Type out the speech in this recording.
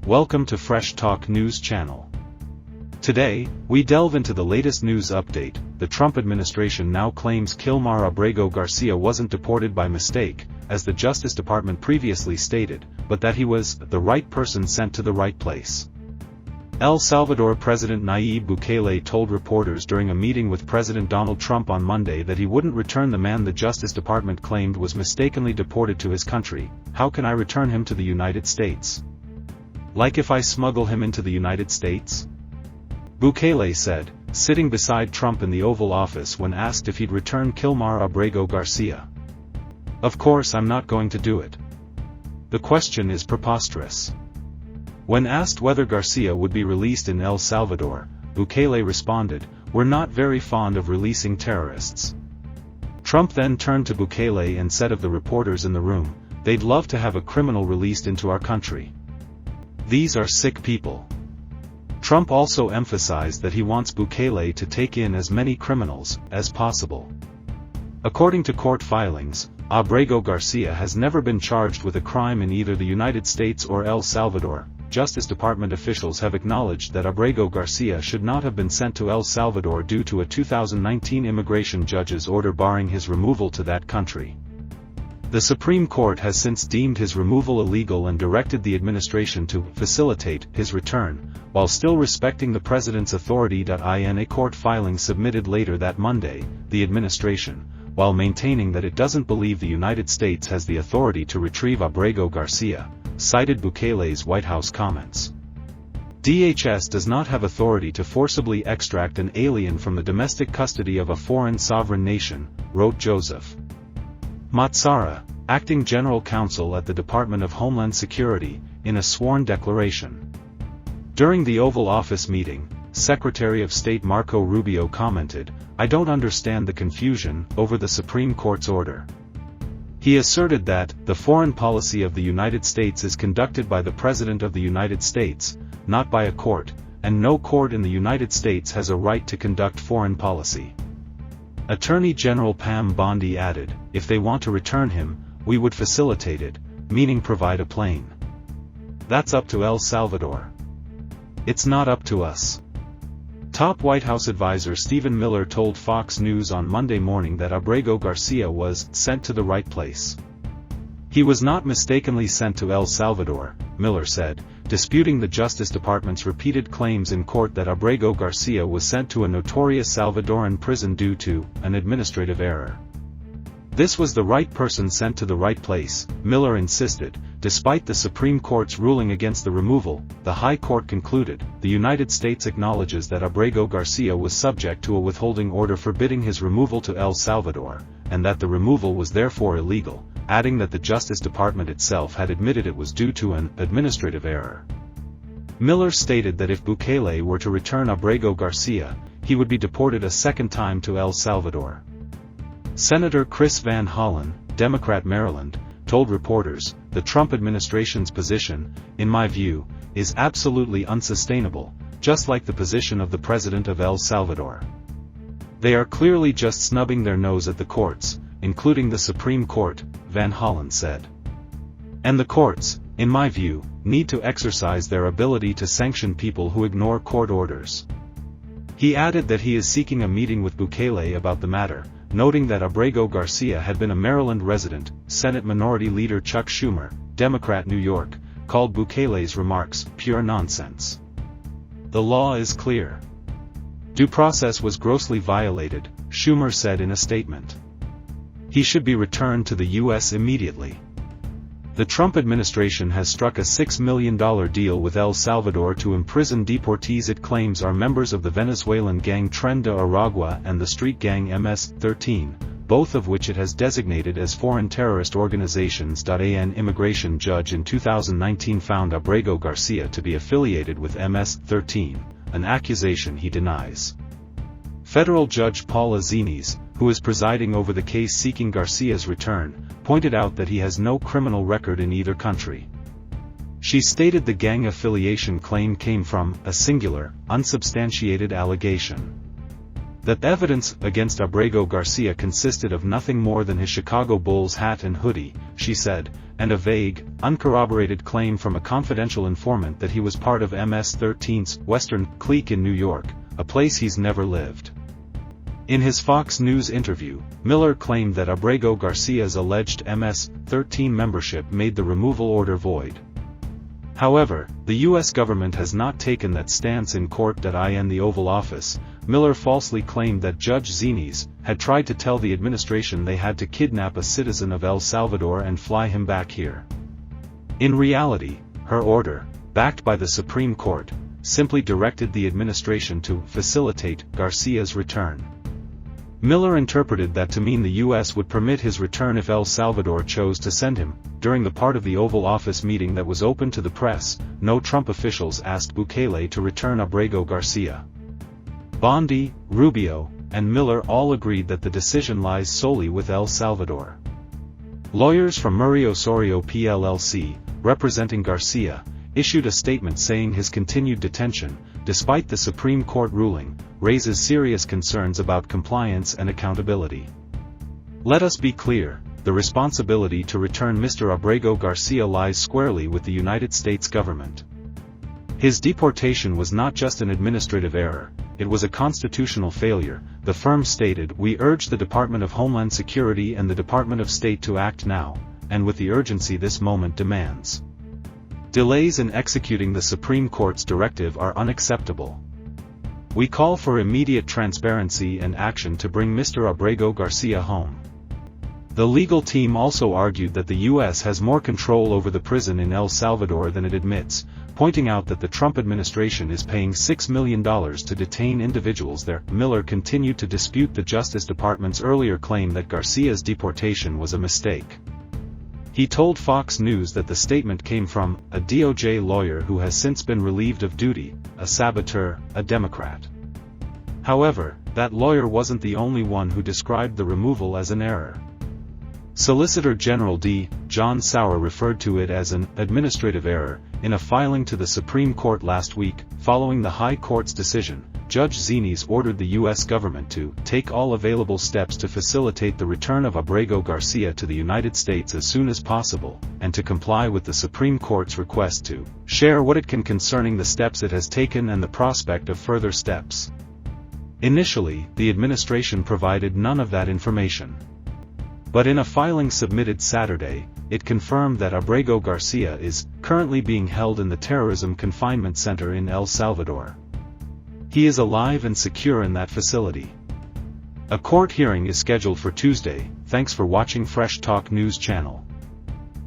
Welcome to Fresh Talk News Channel. Today, we delve into the latest news update. The Trump administration now claims Kilmar Abrego Garcia wasn't deported by mistake, as the Justice Department previously stated, but that he was the right person sent to the right place. El Salvador President Nayib Bukele told reporters during a meeting with President Donald Trump on Monday that he wouldn't return the man the Justice Department claimed was mistakenly deported to his country. "How can I return him to the United States? Like if I smuggle him into the United States?" Bukele said, sitting beside Trump in the Oval Office when asked if he'd return Kilmar Abrego Garcia. "Of course I'm not going to do it. The question is preposterous." When asked whether Garcia would be released in El Salvador, Bukele responded, "We're not very fond of releasing terrorists." Trump then turned to Bukele and said of the reporters in the room, "They'd love to have a criminal released into our country. These are sick people." Trump also emphasized that he wants Bukele to take in as many criminals as possible. According to court filings, Abrego Garcia has never been charged with a crime in either the United States or El Salvador. Justice Department officials have acknowledged that Abrego Garcia should not have been sent to El Salvador due to a 2019 immigration judge's order barring his removal to that country. The Supreme Court has since deemed his removal illegal and directed the administration to facilitate his return, while still respecting the president's authority. In a court filing submitted later that Monday, the administration, while maintaining that it doesn't believe the United States has the authority to retrieve Abrego Garcia, cited Bukele's White House comments. DHS does not have authority to forcibly extract an alien from the domestic custody of a foreign sovereign nation, wrote Joseph Matsara, acting general counsel at the Department of Homeland Security, in a sworn declaration. During the Oval Office meeting, Secretary of State Marco Rubio commented, "I don't understand the confusion over the Supreme Court's order." He asserted that the foreign policy of the United States is conducted by the President of the United States, not by a court, and no court in the United States has a right to conduct foreign policy. Attorney General Pam Bondi added, "If they want to return him, we would facilitate it, meaning provide a plane. That's up to El Salvador. It's not up to us." Top White House advisor Stephen Miller told Fox News on Monday morning that Abrego Garcia was sent to the right place. "He was not mistakenly sent to El Salvador," Miller said, disputing the Justice Department's repeated claims in court that Abrego Garcia was sent to a notorious Salvadoran prison due to an administrative error. "This was the right person sent to the right place," Miller insisted. Despite the Supreme Court's ruling against the removal, the High Court concluded, the United States acknowledges that Abrego Garcia was subject to a withholding order forbidding his removal to El Salvador, and that the removal was therefore illegal, adding that the Justice Department itself had admitted it was due to an administrative error. Miller stated that if Bukele were to return Abrego Garcia, he would be deported a second time to El Salvador. Senator Chris Van Hollen, Democrat Maryland, told reporters, "The Trump administration's position, in my view, is absolutely unsustainable, just like the position of the president of El Salvador. They are clearly just snubbing their nose at the courts, including the Supreme Court," Van Hollen said. "And the courts, in my view, need to exercise their ability to sanction people who ignore court orders." He added that he is seeking a meeting with Bukele about the matter, noting that Abrego Garcia had been a Maryland resident. Senate Minority Leader Chuck Schumer, Democrat New York, called Bukele's remarks pure nonsense. "The law is clear. Due process was grossly violated," Schumer said in a statement. "He should be returned to the U.S. immediately." The Trump administration has struck a $6 million deal with El Salvador to imprison deportees it claims are members of the Venezuelan gang Tren de Aragua and the street gang MS-13, both of which it has designated as foreign terrorist organizations. An immigration judge in 2019 found Abrego Garcia to be affiliated with MS-13, an accusation he denies. Federal Judge Paula Zines, who is presiding over the case seeking Garcia's return, pointed out that he has no criminal record in either country. She stated the gang affiliation claim came from a singular, unsubstantiated allegation. That evidence against Abrego Garcia consisted of nothing more than his Chicago Bulls hat and hoodie, she said, and a vague, uncorroborated claim from a confidential informant that he was part of MS-13's Western clique in New York, a place he's never lived. In his Fox News interview, Miller claimed that Abrego Garcia's alleged MS-13 membership made the removal order void. However, the U.S. government has not taken that stance in court. In the Oval Office, Miller falsely claimed that Judge Zines had tried to tell the administration they had to kidnap a citizen of El Salvador and fly him back here. In reality, her order, backed by the Supreme Court, simply directed the administration to facilitate Garcia's return. Miller interpreted that to mean the U.S. would permit his return if El Salvador chose to send him. During the part of the Oval Office meeting that was open to the press, no Trump officials asked Bukele to return Abrego Garcia. Bondi, Rubio, and Miller all agreed that the decision lies solely with El Salvador. Lawyers from Murray Osorio PLLC, representing Garcia, issued a statement saying his continued detention, despite the Supreme Court ruling, raises serious concerns about compliance and accountability. Let us be clear, the responsibility to return Mr. Abrego Garcia lies squarely with the United States government. His deportation was not just an administrative error, it was a constitutional failure, the firm stated. We urge the Department of Homeland Security and the Department of State to act now, and with the urgency this moment demands. Delays in executing the Supreme Court's directive are unacceptable. We call for immediate transparency and action to bring Mr. Abrego Garcia home. The legal team also argued that the U.S. has more control over the prison in El Salvador than it admits, pointing out that the Trump administration is paying $6 million to detain individuals there. Miller continued to dispute the Justice Department's earlier claim that Garcia's deportation was a mistake. He told Fox News that the statement came from a DOJ lawyer who has since been relieved of duty, a saboteur, a Democrat. However, that lawyer wasn't the only one who described the removal as an error. Solicitor General D. John Sauer referred to it as an administrative error. In a filing to the Supreme Court last week, following the High Court's decision, Judge Zines ordered the U.S. government to take all available steps to facilitate the return of Abrego Garcia to the United States as soon as possible, and to comply with the Supreme Court's request to share what it can concerning the steps it has taken and the prospect of further steps. Initially, the administration provided none of that information. But in a filing submitted Saturday, it confirmed that Abrego Garcia is currently being held in the Terrorism Confinement Center in El Salvador. He is alive and secure in that facility. A court hearing is scheduled for Tuesday. Thanks for watching Fresh Talk News Channel.